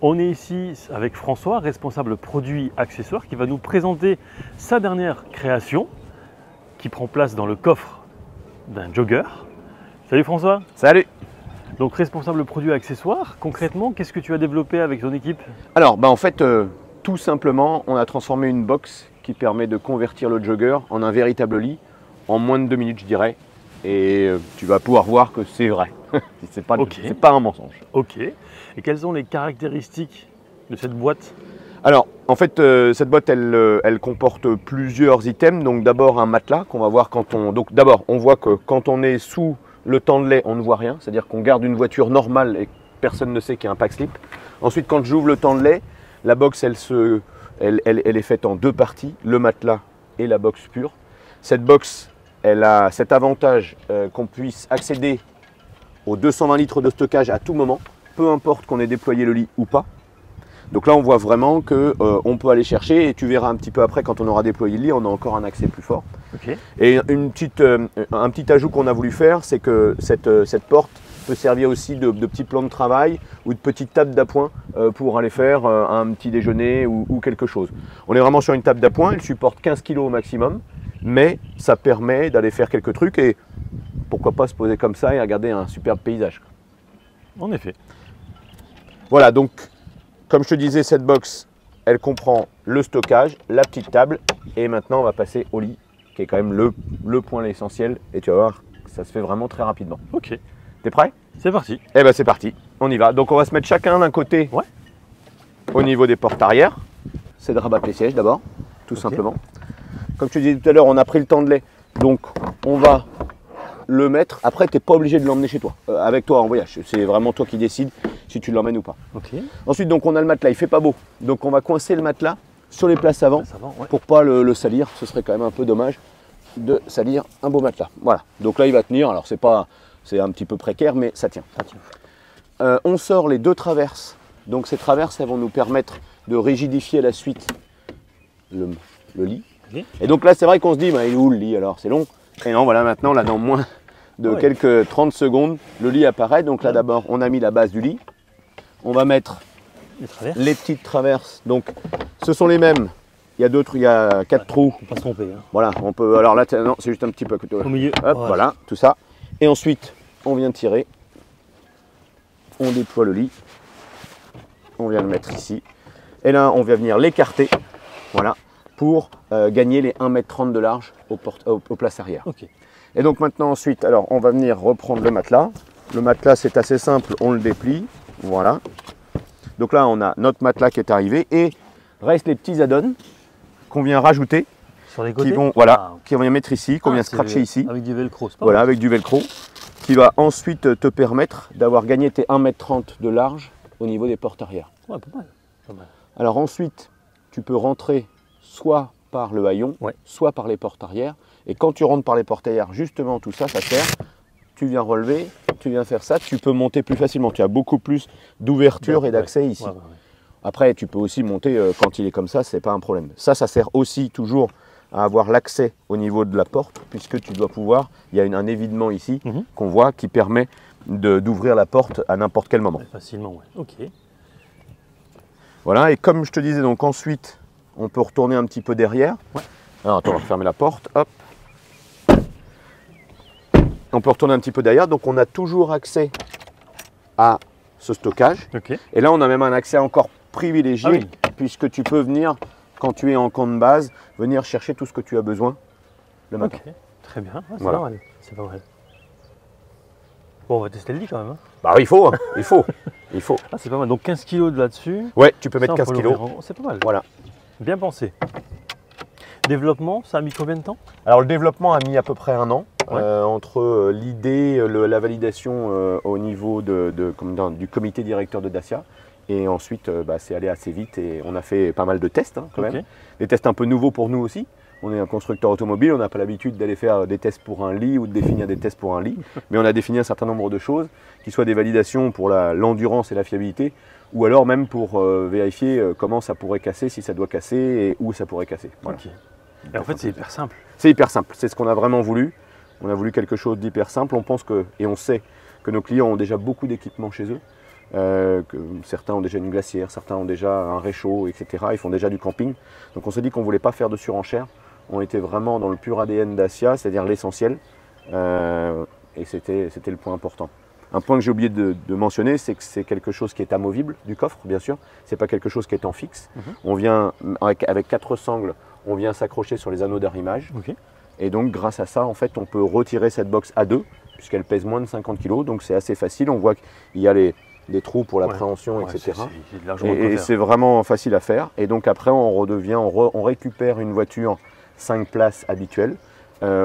On est ici avec François, responsable produits accessoires, qui va nous présenter sa dernière création qui prend place dans le coffre d'un jogger. Salut François. Salut. Donc responsable produits accessoires, concrètement, qu'est-ce que tu as développé avec ton équipe? Alors en fait, tout simplement, on a transformé une box qui permet de convertir le jogger en un véritable lit en moins de 2 minutes, je dirais. Et tu vas pouvoir voir que c'est vrai. C'est pas un mensonge. Ok. Et quelles sont les caractéristiques de cette boîte? Alors, en fait, cette boîte, elle comporte plusieurs items. Donc d'abord un matelas qu'on va voir quand on... Donc d'abord, on voit que quand on est sous le tandelet, on ne voit rien. C'est-à-dire qu'on garde une voiture normale et personne ne sait qu'il y a un pack slip. Ensuite, quand j'ouvre le tandelet, la box, elle est faite en 2 parties, le matelas et la box pure. Cette box, elle a cet avantage qu'on puisse accéder aux 220 litres de stockage à tout moment, peu importe qu'on ait déployé le lit ou pas. Donc là, on voit vraiment qu'on peut aller chercher, et tu verras un petit peu après, quand on aura déployé le lit, on a encore un accès plus fort. Okay. Et un petit ajout qu'on a voulu faire, c'est que cette porte peut servir aussi de petit plan de travail ou de petite table d'appoint pour aller faire un petit déjeuner ou quelque chose. On est vraiment sur une table d'appoint, elle supporte 15 kg au maximum, mais ça permet d'aller faire quelques trucs et pourquoi pas se poser comme ça et regarder un superbe paysage. En effet. Voilà, donc comme je te disais, cette box, elle comprend le stockage, la petite table et maintenant on va passer au lit qui est quand même le point essentiel et tu vas voir, ça se fait vraiment très rapidement. Ok. T'es prêt? C'est parti. Eh bien c'est parti, on y va. Donc on va se mettre chacun d'un côté au niveau des portes arrière. C'est de rabattre les sièges d'abord, tout simplement. Comme je te disais tout à l'heure, on a pris le tandelet, donc on va le mettre. Après, tu n'es pas obligé de l'emmener chez toi, avec toi en voyage. C'est vraiment toi qui décides si tu l'emmènes ou pas. Okay. Ensuite, donc, on a le matelas, il ne fait pas beau. Donc on va coincer le matelas sur les places avant pour ne pas le salir. Ce serait quand même un peu dommage de salir un beau matelas. Voilà, donc là il va tenir. Alors c'est un petit peu précaire, mais ça tient. On sort les 2 traverses. Donc ces traverses, elles vont nous permettre de rigidifier la suite le lit. Okay. Et donc là, c'est vrai qu'on se dit, bah, il est où le lit alors? C'est long. Et non, voilà, maintenant, là, dans moins de quelques 30 secondes, le lit apparaît. Donc là, d'abord, on a mis la base du lit. On va mettre les petites traverses. Donc, ce sont les mêmes. Il y a 4 trous. On peut pas se tromper. Hein. Voilà, on peut. Alors là, non, c'est juste un petit peu à côté. Au milieu. Hop, voilà, tout ça. Et ensuite, on vient tirer. On déploie le lit. On vient le mettre ici. Et là, on vient venir l'écarter. Voilà. Pour gagner les 1,30 m de large aux places arrière. Okay. Et donc maintenant ensuite, alors on va venir reprendre le matelas. Le matelas c'est assez simple, on le déplie, voilà. Donc là on a notre matelas qui est arrivé et restent les petits add-ons qu'on vient rajouter. Sur les côtés qui vont mettre ici, qu'on vient scratcher ici. Avec du velcro, c'est pas voilà, mal. avec du velcro, qui va ensuite te permettre d'avoir gagné tes 1,30 m de large au niveau des portes arrière. Ouais, pas mal. Pas mal. Alors ensuite, tu peux rentrer soit par le haillon, soit par les portes arrière. Et quand tu rentres par les portes arrière, justement, tout ça, ça sert. Tu viens relever, tu viens faire ça, tu peux monter plus facilement. Tu as beaucoup plus d'ouverture et d'accès ici. Après, tu peux aussi monter quand il est comme ça, c'est pas un problème. Ça sert aussi toujours à avoir l'accès au niveau de la porte, puisque tu dois pouvoir, il y a un évidement ici qu'on voit qui permet d'ouvrir la porte à n'importe quel moment. Facilement, ok. Voilà, et comme je te disais, donc ensuite, on peut retourner un petit peu derrière. Alors attends, on va fermer la porte. Hop. On peut retourner un petit peu derrière. Donc on a toujours accès à ce stockage. Okay. Et là, on a même un accès encore privilégié puisque tu peux venir, quand tu es en camp de base, venir chercher tout ce que tu as besoin le matin. Okay. Très bien, c'est pas mal. C'est pas mal. Bon, on va tester le lit quand même. Hein. Bah il faut, hein. il faut. Ah, c'est pas mal. Donc 15 kg de là-dessus. Ouais, tu peux mettre 15 kg. C'est pas mal. Voilà. Bien pensé. Développement, ça a mis combien de temps? Alors le développement a mis à peu près 1 an entre l'idée, la validation au niveau du comité directeur de Dacia et ensuite c'est allé assez vite et on a fait pas mal de tests quand même. Des tests un peu nouveaux pour nous aussi. On est un constructeur automobile, on n'a pas l'habitude d'aller faire des tests pour un lit ou de définir des tests pour un lit, mais on a défini un certain nombre de choses, qui soient des validations pour l'endurance et la fiabilité, ou alors même pour vérifier comment ça pourrait casser, si ça doit casser et où ça pourrait casser. Voilà. Okay. Et en fait, c'est hyper simple. C'est hyper simple, c'est ce qu'on a vraiment voulu. On a voulu quelque chose d'hyper simple. On pense et on sait que nos clients ont déjà beaucoup d'équipements chez eux. Certains ont déjà une glacière, certains ont déjà un réchaud, etc. Ils font déjà du camping. Donc on s'est dit qu'on ne voulait pas faire de surenchère. On était vraiment dans le pur ADN Dacia, c'est-à-dire l'essentiel. Et c'était le point important. Un point que j'ai oublié de mentionner, c'est que c'est quelque chose qui est amovible du coffre, bien sûr. Ce n'est pas quelque chose qui est en fixe. On vient, avec 4 sangles, on vient s'accrocher sur les anneaux d'arrimage. Et donc grâce à ça, en fait, on peut retirer cette box à 2, puisqu'elle pèse moins de 50 kg. Donc c'est assez facile. On voit qu'il y a des trous pour l'appréhension, etc. Et c'est vraiment facile à faire. Et donc après, on récupère une voiture 5 places habituelle.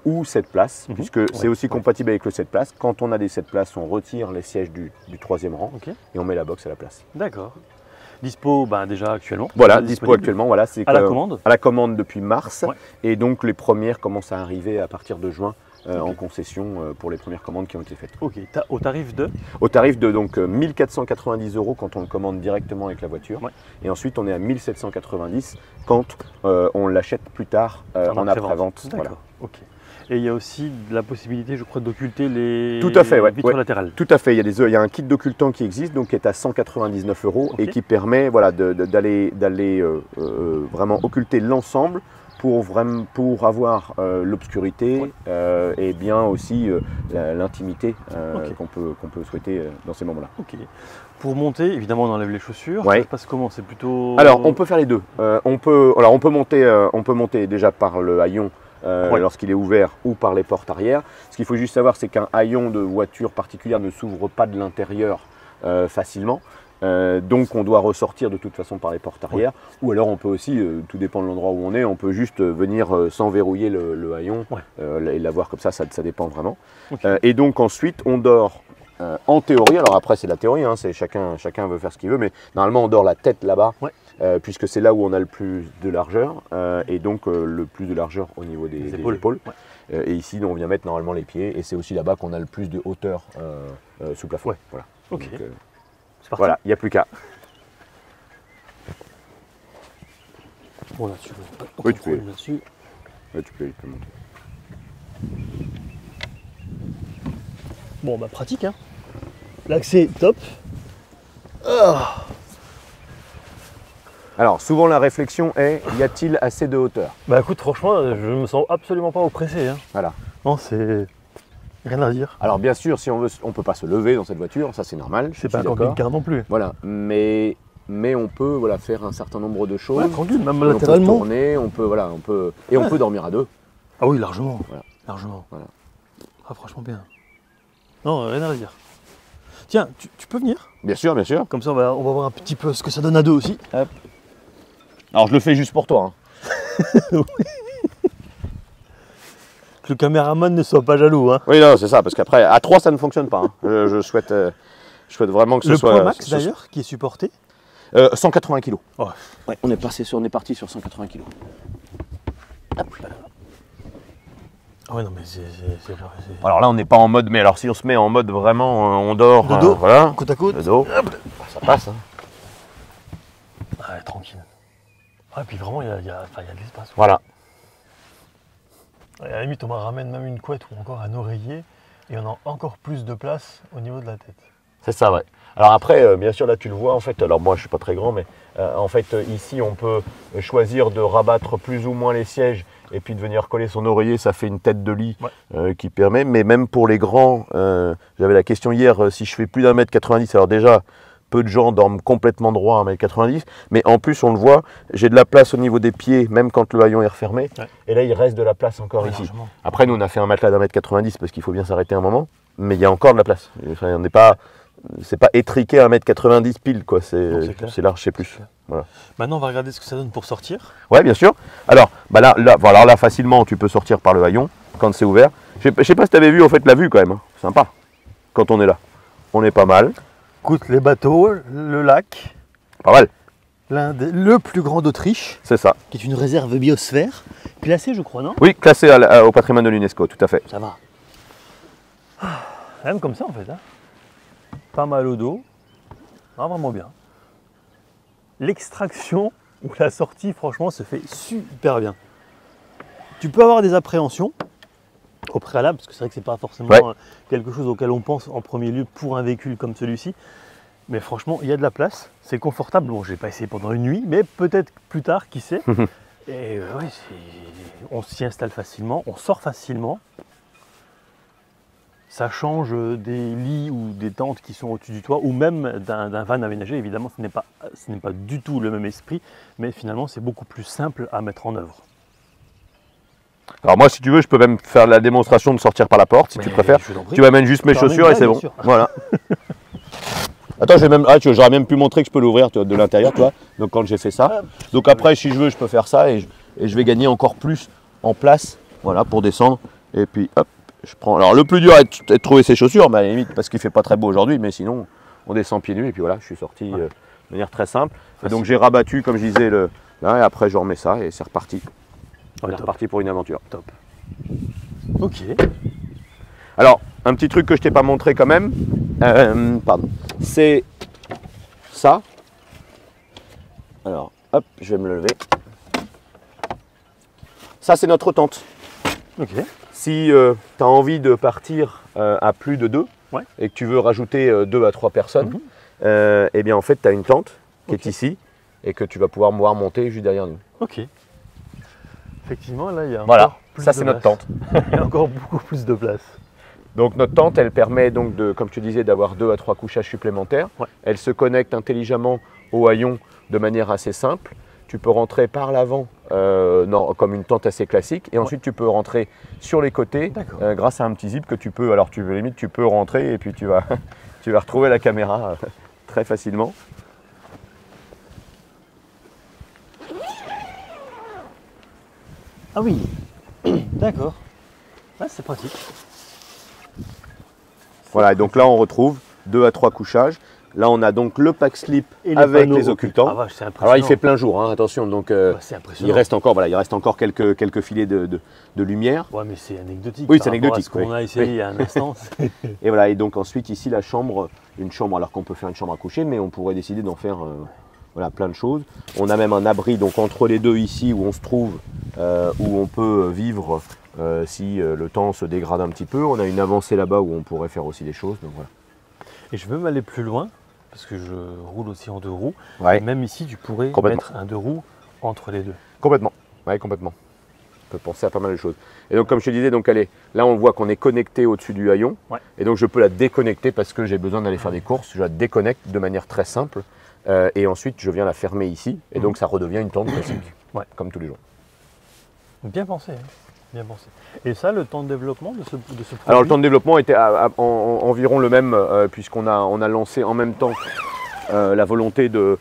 Ou 7 places, puisque c'est aussi compatible avec le 7 places. Quand on a des 7 places, on retire les sièges du 3e rang et on met la box à la place. D'accord. Dispo déjà actuellement. Voilà, dispo actuellement. Voilà, c'est à la commande. À la commande depuis mars. Et donc les premières commencent à arriver à partir de juin en concession pour les premières commandes qui ont été faites. Ok, au tarif de Au tarif de donc 1 490 € quand on le commande directement avec la voiture. Et ensuite on est à 1 790 quand on l'achète plus tard en après-vente. Voilà. Ok. Et il y a aussi la possibilité, je crois, d'occulter les vitres latérales. Tout à fait. Il y a un kit d'occultant qui existe, donc qui est à 199 € et qui permet d'aller vraiment occulter l'ensemble pour avoir l'obscurité et bien aussi l'intimité qu'on peut souhaiter dans ces moments-là. Ok. Pour monter, évidemment, on enlève les chaussures. Ça se passe comment? C'est plutôt. Alors, on peut faire les deux. On peut monter déjà par le haillon. Lorsqu'il est ouvert ou par les portes arrière. Ce qu'il faut juste savoir, c'est qu'un haillon de voiture particulière ne s'ouvre pas de l'intérieur facilement. Donc on doit ressortir de toute façon par les portes arrière. Ou alors on peut aussi, tout dépend de l'endroit où on est, on peut juste venir sans verrouiller le haillon et l'avoir comme ça dépend vraiment. Et donc ensuite on dort en théorie, alors après c'est la théorie, c'est chacun veut faire ce qu'il veut, mais normalement on dort la tête là-bas. Puisque c'est là où on a le plus de largeur et donc le plus de largeur au niveau des épaules. Et ici, on vient mettre normalement les pieds et c'est aussi là-bas qu'on a le plus de hauteur sous plafond. Voilà. Ok. Donc, c'est parti. Voilà, il n'y a plus qu'à. Bon, là, tu peux tu peux là-dessus. Tu peux monter. Bon, pratique, hein. L'accès top. Alors, souvent la réflexion est, y a-t-il assez de hauteur? Écoute, franchement, je me sens absolument pas oppressé. Hein. Voilà. Non, c'est rien à dire. Alors bien sûr, si on veut, on peut pas se lever dans cette voiture, ça c'est normal. C'est pas un camping-car non plus. Voilà, mais on peut faire un certain nombre de choses. Tranquille, même latéralement. On peut tourner, on peut dormir à 2. Ah oui, largement. Largement. Voilà. Ah, franchement bien. Non, rien à dire. Tiens, tu peux venir? Bien sûr, bien sûr. Comme ça, on va voir un petit peu ce que ça donne à 2 aussi. Hop. Alors je le fais juste pour toi. Oui. Que le caméraman ne soit pas jaloux. Hein. Oui, non, c'est ça, parce qu'après, à 3, ça ne fonctionne pas. Je souhaite vraiment que ce soit... Le poids max, d'ailleurs, qui est supporté 180 kg. On est parti sur 180 kg. Ah ouais, non, mais c'est... Alors là, on n'est pas en mode... Mais alors, si on se met en mode vraiment, on dort... De dos, voilà, côte à côte. De dos, ça passe. Ouais, tranquille. Ah, et puis vraiment, il y a de l'espace. Voilà. À la limite, on ramène même une couette ou encore un oreiller et on a encore plus de place au niveau de la tête. C'est ça, ouais. Alors après, bien sûr, là, tu le vois, en fait, alors moi, je ne suis pas très grand, mais en fait, ici, on peut choisir de rabattre plus ou moins les sièges et puis de venir coller son oreiller, ça fait une tête de lit qui permet, mais même pour les grands, j'avais la question hier, si je fais plus d'1,90 m, alors déjà, peu de gens dorment complètement droit à 1,90 m, mais en plus, on le voit, j'ai de la place au niveau des pieds, même quand le haillon est refermé, et là, il reste de la place encore ici. Largement. Après, nous, on a fait un matelas d'1,90 m parce qu'il faut bien s'arrêter un moment, mais il y a encore de la place. Enfin, on n'est pas... C'est pas étriqué à 1,90 m pile, quoi. C'est large, c'est plus. Voilà. Maintenant, on va regarder ce que ça donne pour sortir. Ouais, bien sûr. Alors, là, facilement, tu peux sortir par le haillon quand c'est ouvert. Je sais pas si tu avais vu, en fait, la vue quand même. Hein. Sympa. Quand on est là. On est pas mal. Écoute, les bateaux, le lac. Pas mal. Le plus grand d'Autriche. C'est ça. Qui est une réserve biosphère. Classée, je crois, non? Oui, classée au patrimoine de l'UNESCO, tout à fait. Ça va. Même comme ça, en fait. Hein. Pas mal au dos, vraiment bien. L'extraction ou la sortie, franchement, se fait super bien. Tu peux avoir des appréhensions au préalable, parce que c'est vrai que c'est pas forcément quelque chose auquel on pense en premier lieu pour un véhicule comme celui-ci. Mais franchement, il y a de la place, c'est confortable. Bon, je n'ai pas essayé pendant une nuit, mais peut-être plus tard, qui sait. Et ouais, on s'y installe facilement, on sort facilement. Ça change des lits ou des tentes qui sont au-dessus du toit, ou même d'un van aménagé. Évidemment, ce n'est pas du tout le même esprit, mais finalement, c'est beaucoup plus simple à mettre en œuvre. Alors moi, si tu veux, je peux même faire la démonstration de sortir par la porte, si tu préfères. Tu m'amènes juste mes chaussures et c'est bon. Voilà. Attends, j'aurais même pu montrer que je peux l'ouvrir de l'intérieur, tu vois. Donc quand j'ai fait ça. Donc après, si je veux, je peux faire ça et je vais gagner encore plus en place, voilà, pour descendre. Et puis hop, je prends. Alors le plus dur est de trouver ses chaussures, mais à la limite, parce qu'il fait pas très beau aujourd'hui, mais sinon, on descend pieds nus et puis voilà, je suis sorti de manière très simple. Et donc j'ai rabattu, comme je disais, là, et après je remets ça et c'est reparti. On est reparti pour une aventure. Top. Ok. Alors, un petit truc que je t'ai pas montré quand même, pardon, c'est ça. Alors, hop, je vais me le lever. Ça, c'est notre tente. Ok. Si tu as envie de partir à plus de 2 et que tu veux rajouter 2 à 3 personnes, eh bien en fait, tu as une tente qui est ici et que tu vas pouvoir monter juste derrière nous. Ok. Effectivement, là, il y a encore plus ça c'est notre tente. Il y a encore beaucoup plus de place. Donc notre tente, elle permet donc de, comme tu disais, d'avoir 2 à 3 couchages supplémentaires. Elle se connecte intelligemment au haillon de manière assez simple. Tu peux rentrer par l'avant comme une tente assez classique et ensuite tu peux rentrer sur les côtés grâce à un petit zip que tu peux, alors limite tu peux rentrer et puis tu vas retrouver la caméra très facilement. Ah oui, d'accord, c'est pratique. Voilà, et donc là on retrouve 2 à 3 couchages. Là, on a donc le pack slip avec les occultants. Alors, il fait plein jour, hein, attention. Donc, il reste encore quelques filets de lumière. Ouais, mais c'est anecdotique. Oui, c'est anecdotique. Ce qu'on a essayé il y a un instant. Et voilà. Et donc ensuite ici la chambre, une chambre. Alors qu'on peut faire une chambre à coucher, mais on pourrait décider d'en faire plein de choses. On a même un abri donc entre les deux ici où on se trouve, où on peut vivre si le temps se dégrade un petit peu. On a une avancée là-bas où on pourrait faire aussi des choses. Donc voilà. Et je veux m'aller plus loin, parce que je roule aussi en 2 roues. Ouais. Et même ici, tu pourrais mettre un 2 roues entre les deux. Complètement. Oui, complètement. On peut penser à pas mal de choses. Et donc, comme je te disais, donc, là, on voit qu'on est connecté au-dessus du haillon. Ouais. Et donc, je peux la déconnecter parce que j'ai besoin d'aller faire des courses. Je la déconnecte de manière très simple. Et ensuite, je viens la fermer ici. Et donc, ça redevient une tente classique, comme tous les jours. Bien pensé. Hein. Bien pensé. Et ça, le temps de développement de ce produit? Alors le temps de développement était environ le même, puisqu'on a lancé en même temps la volonté de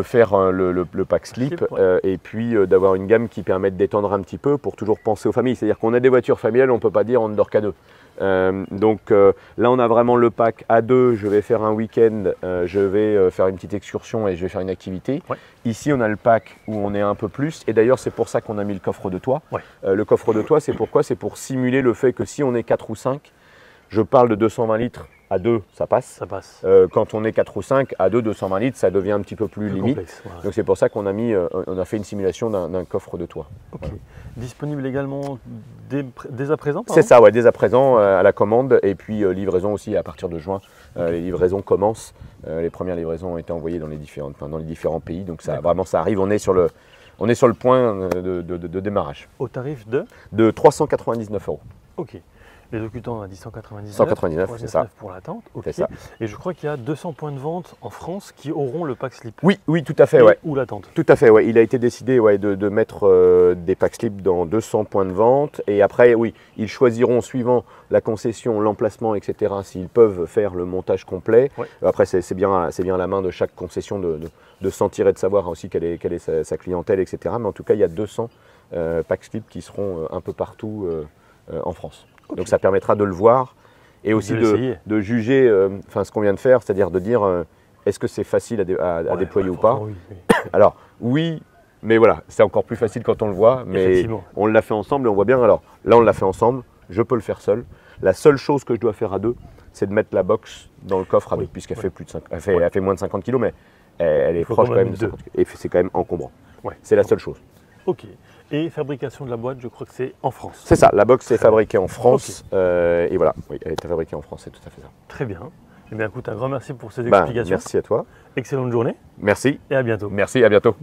faire le pack slip et puis d'avoir une gamme qui permette d'étendre un petit peu pour toujours penser aux familles. C'est-à-dire qu'on a des voitures familiales, on ne peut pas dire on ne dort qu'à 2. Donc là on a vraiment le pack à 2, je vais faire un week-end, je vais faire une petite excursion et je vais faire une activité. Ici on a le pack où on est un peu plus et d'ailleurs c'est pour ça qu'on a mis le coffre de toit. Le coffre de toit c'est pourquoi? C'est pour simuler le fait que si on est 4 ou 5, je parle de 220 litres à 2, ça passe. Ça passe. Quand on est 4 ou 5, à 2, 220 litres, ça devient un petit peu plus limite. Complexe, donc c'est pour ça qu'on a fait une simulation d'un coffre de toit. Ok. Voilà. Disponible également dès à présent? C'est ça, dès à présent à la commande et puis livraison aussi à partir de juin. Les livraisons commencent. Les premières livraisons ont été envoyées dans les différents pays. Donc ça, vraiment, ça arrive. On est sur le point de démarrage. Au tarif de 399 €. Ok. Les occultants à 199. 199, c'est ça. Pour la tente. C'est ça. Et je crois qu'il y a 200 points de vente en France qui auront le pack slip. Oui, tout à fait. Ou la tente. Tout à fait, Il a été décidé de mettre des pack slip dans 200 points de vente. Et après, ils choisiront suivant la concession, l'emplacement, etc. s'ils peuvent faire le montage complet. Après, c'est bien à la main de chaque concession de sentir et de savoir aussi quelle est sa clientèle, etc. Mais en tout cas, il y a 200 pack slip qui seront un peu partout en France. Okay. Donc ça permettra de le voir et aussi de juger ce qu'on vient de faire, c'est-à-dire de dire est-ce que c'est facile à déployer ou pas. Oui. Alors oui, mais voilà, c'est encore plus facile quand on le voit, mais on l'a fait ensemble et on voit bien. Alors là on l'a fait ensemble, je peux le faire seul. La seule chose que je dois faire à 2, c'est de mettre la box dans le coffre avec, puisqu'elle fait plus de elle fait moins de 50 kg, mais elle est proche quand même de 50 kg. Et c'est quand même encombrant. C'est la seule chose. Ok. Et fabrication de la boîte, je crois que c'est en France. C'est ça, la box est fabriquée en France. Et voilà, elle est fabriquée en France, c'est tout à fait ça. Très bien. Eh bien écoute, un grand merci pour ces explications. Merci à toi. Excellente journée. Merci. Et à bientôt. Merci, à bientôt.